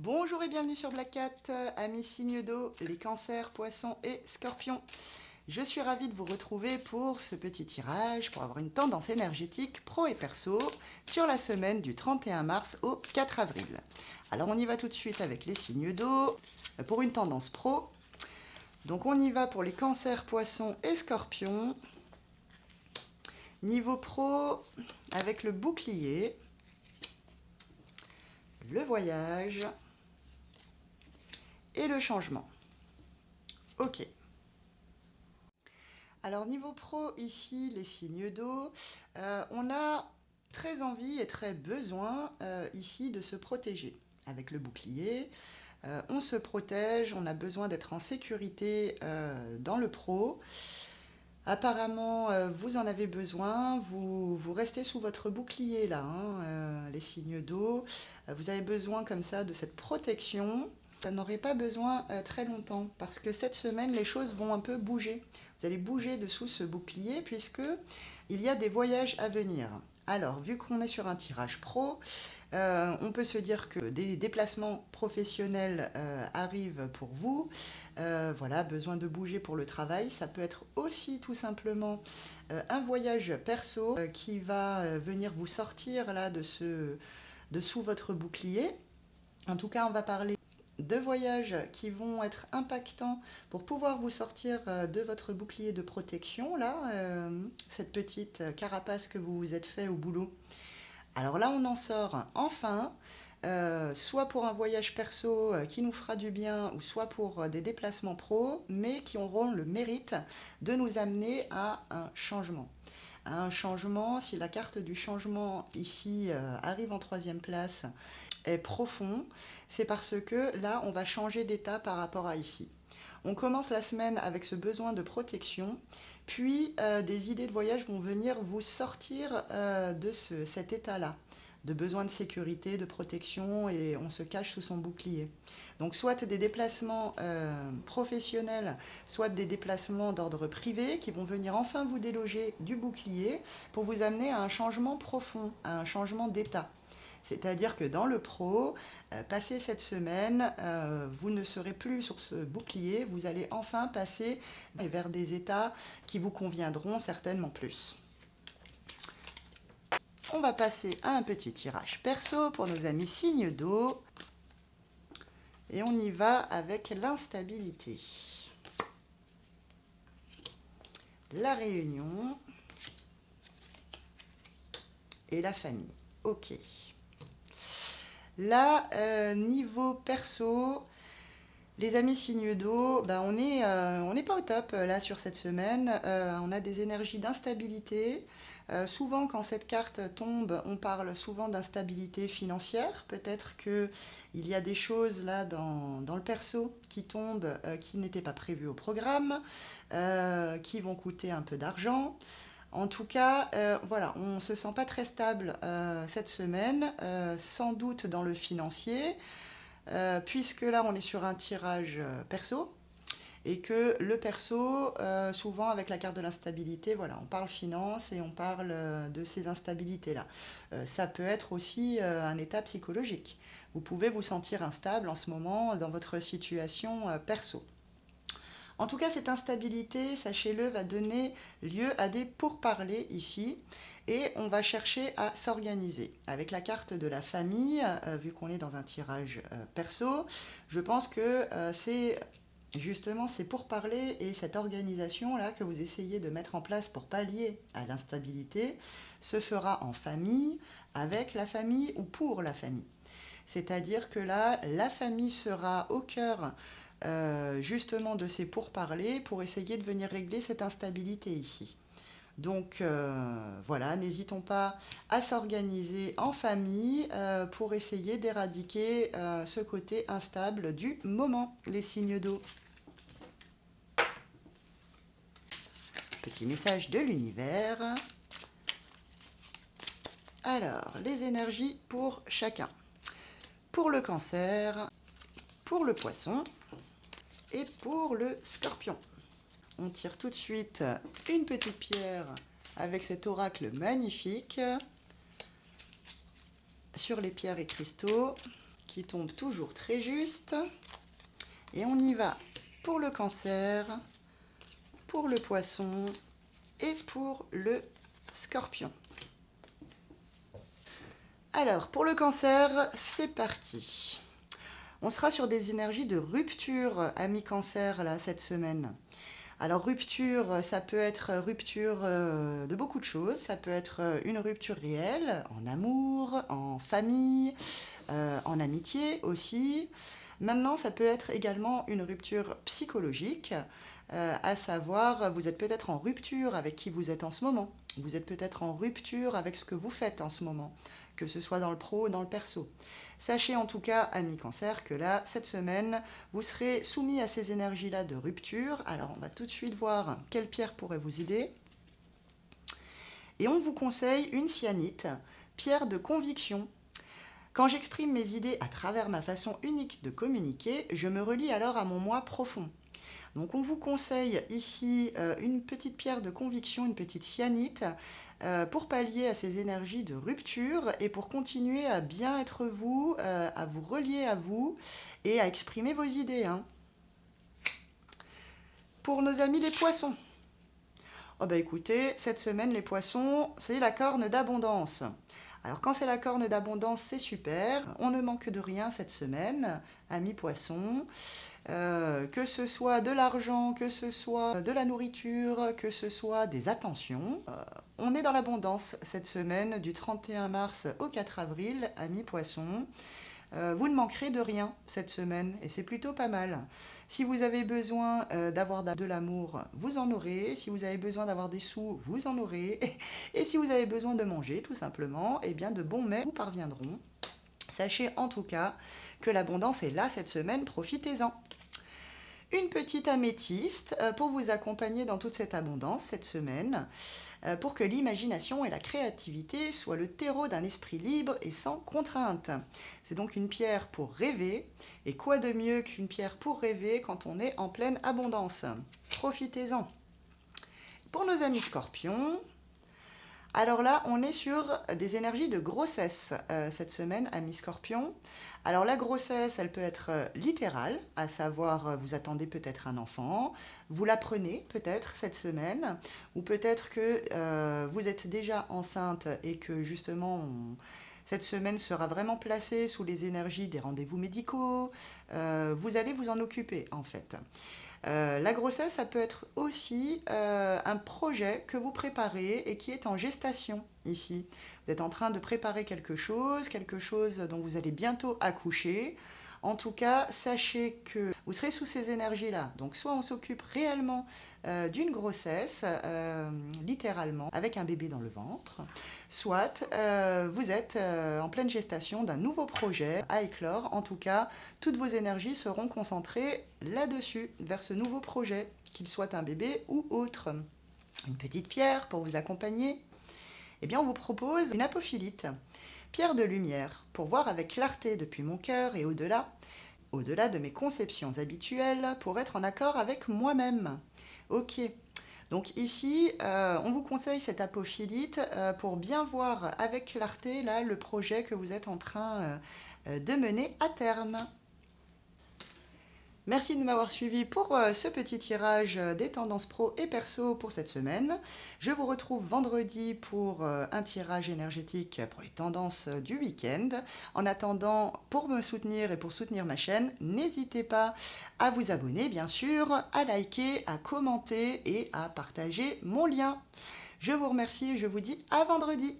Bonjour et bienvenue sur Black Cat, amis signes d'eau, les cancers, poissons et scorpions. Je suis ravie de vous retrouver pour ce petit tirage pour avoir une tendance énergétique pro et perso sur la semaine du 31 mars au 4 avril. Alors on y va tout de suite avec les signes d'eau pour une tendance pro. Donc on y va pour les cancers, poissons et scorpions. Niveau pro avec le bouclier, le voyage et le changement. Ok. Alors niveau pro, ici, les signes d'eau, on a très envie et très besoin ici de se protéger. Avec le bouclier, on se protège, on a besoin d'être en sécurité dans le pro. Apparemment, vous en avez besoin, vous restez sous votre bouclier là, les signes d'eau. Vous avez besoin comme ça de cette protection. Ça n'aurait pas besoin très longtemps parce que cette semaine, les choses vont un peu bouger. Vous allez bouger dessous ce bouclier puisque il y a des voyages à venir. Alors, vu qu'on est sur un tirage pro, on peut se dire que des déplacements professionnels arrivent pour vous. Voilà, besoin de bouger pour le travail. Ça peut être aussi tout simplement un voyage perso qui va venir vous sortir là de sous votre bouclier. En tout cas, on va parler de voyages qui vont être impactants pour pouvoir vous sortir de votre bouclier de protection, là, cette petite carapace que vous vous êtes fait au boulot. Alors là, on en sort enfin, soit pour un voyage perso qui nous fera du bien, ou soit pour des déplacements pro, mais qui auront le mérite de nous amener à un changement. Un changement, si la carte du changement ici arrive en troisième place, est profond, c'est parce que là, on va changer d'état par rapport à ici. On commence la semaine avec ce besoin de protection, puis des idées de voyage vont venir vous sortir de cet état-là, de besoin de sécurité, de protection, et on se cache sous son bouclier. Donc soit des déplacements professionnels, soit des déplacements d'ordre privé qui vont venir enfin vous déloger du bouclier pour vous amener à un changement profond, à un changement d'état. C'est-à-dire que dans le pro, passé cette semaine, vous ne serez plus sur ce bouclier, vous allez enfin passer vers des états qui vous conviendront certainement plus. On va passer à un petit tirage perso pour nos amis signes d'eau. Et on y va avec l'instabilité. La réunion et la famille. Ok. Là, niveau perso, les amis signes d'eau, ben on n'est pas au top là sur cette semaine. On a des énergies d'instabilité. Souvent, quand cette carte tombe, on parle souvent d'instabilité financière. Peut-être qu'il y a des choses là dans le perso qui tombent qui n'étaient pas prévues au programme, qui vont coûter un peu d'argent. En tout cas, voilà, on ne se sent pas très stable cette semaine, sans doute dans le financier, puisque là, on est sur un tirage perso, et que le perso, souvent avec la carte de l'instabilité, voilà, on parle finance et on parle de ces instabilités-là. Ça peut être aussi un état psychologique. Vous pouvez vous sentir instable en ce moment dans votre situation perso. En tout cas, cette instabilité, sachez-le, va donner lieu à des pourparlers ici et on va chercher à s'organiser. Avec la carte de la famille, vu qu'on est dans un tirage perso, je pense que c'est justement ces pourparlers et cette organisation-là que vous essayez de mettre en place pour pallier à l'instabilité se fera en famille, avec la famille ou pour la famille. C'est-à-dire que là, la famille sera au cœur justement de ces pourparlers pour essayer de venir régler cette instabilité ici. Donc voilà, n'hésitons pas à s'organiser en famille pour essayer d'éradiquer ce côté instable du moment, les signes d'eau. Petit message de l'univers. Alors, les énergies pour chacun. Pour le cancer, pour le poisson et pour le scorpion. On tire tout de suite une petite pierre avec cet oracle magnifique sur les pierres et cristaux. qui tombe toujours très juste. Et on y va pour le Cancer, pour le Poisson et pour le Scorpion. Alors, pour le Cancer, c'est parti. On sera sur des énergies de rupture, amis Cancer, là, cette semaine. Alors, rupture, ça peut être rupture de beaucoup de choses. Ça peut être une rupture réelle, en amour, en famille, en amitié aussi. Maintenant, ça peut être également une rupture psychologique, à savoir, vous êtes peut-être en rupture avec qui vous êtes en ce moment. Vous êtes peut-être en rupture avec ce que vous faites en ce moment, que ce soit dans le pro ou dans le perso. Sachez en tout cas, amis Cancer, que là, cette semaine, vous serez soumis à ces énergies-là de rupture. Alors, on va tout de suite voir quelle pierre pourrait vous aider. Et on vous conseille une cyanite, pierre de conviction. Quand j'exprime mes idées à travers ma façon unique de communiquer, je me relie alors à mon moi profond. Donc on vous conseille ici une petite pierre de conviction, une petite cyanite, pour pallier à ces énergies de rupture et pour continuer à bien être vous, à vous relier à vous et à exprimer vos idées. Pour nos amis les poissons. Oh bah écoutez, cette semaine les poissons, c'est la corne d'abondance. Alors quand c'est la corne d'abondance, c'est super. On ne manque de rien cette semaine, amis poissons. Que ce soit de l'argent, que ce soit de la nourriture, que ce soit des attentions. On est dans l'abondance cette semaine du 31 mars au 4 avril, amis poissons. Vous ne manquerez de rien cette semaine et c'est plutôt pas mal. Si vous avez besoin d'avoir de l'amour, vous en aurez. Si vous avez besoin d'avoir des sous, vous en aurez. Et si vous avez besoin de manger, tout simplement, eh bien de bons mets vous parviendront. Sachez en tout cas que l'abondance est là cette semaine, profitez-en. Une petite améthyste pour vous accompagner dans toute cette abondance cette semaine, pour que l'imagination et la créativité soient le terreau d'un esprit libre et sans contrainte. C'est donc une pierre pour rêver, et quoi de mieux qu'une pierre pour rêver quand on est en pleine abondance? Profitez-en. Pour nos amis scorpions, alors là, on est sur des énergies de grossesse cette semaine, amis scorpions. Alors la grossesse, elle peut être littérale, à savoir vous attendez peut-être un enfant, vous l'apprenez peut-être cette semaine, ou peut-être que vous êtes déjà enceinte et que justement cette semaine sera vraiment placée sous les énergies des rendez-vous médicaux. Vous allez vous en occuper en fait. La grossesse, ça peut être aussi un projet que vous préparez et qui est en gestation ici. Vous êtes en train de préparer quelque chose dont vous allez bientôt accoucher. En tout cas, sachez que vous serez sous ces énergies-là. Donc soit on s'occupe réellement d'une grossesse, littéralement, avec un bébé dans le ventre, soit vous êtes en pleine gestation d'un nouveau projet à éclore. En tout cas, toutes vos énergies seront concentrées là-dessus, vers ce nouveau projet, qu'il soit un bébé ou autre. Une petite pierre pour vous accompagner. Eh bien, on vous propose une apophilite, pierre de lumière, pour voir avec clarté depuis mon cœur et au-delà de mes conceptions habituelles, pour être en accord avec moi-même. Ok. Donc ici, on vous conseille cette apophilite pour bien voir avec clarté là, le projet que vous êtes en train de mener à terme. Merci de m'avoir suivi pour ce petit tirage des tendances pro et perso pour cette semaine. Je vous retrouve vendredi pour un tirage énergétique pour les tendances du week-end. En attendant, pour me soutenir et pour soutenir ma chaîne, n'hésitez pas à vous abonner, bien sûr, à liker, à commenter et à partager mon lien. Je vous remercie et je vous dis à vendredi.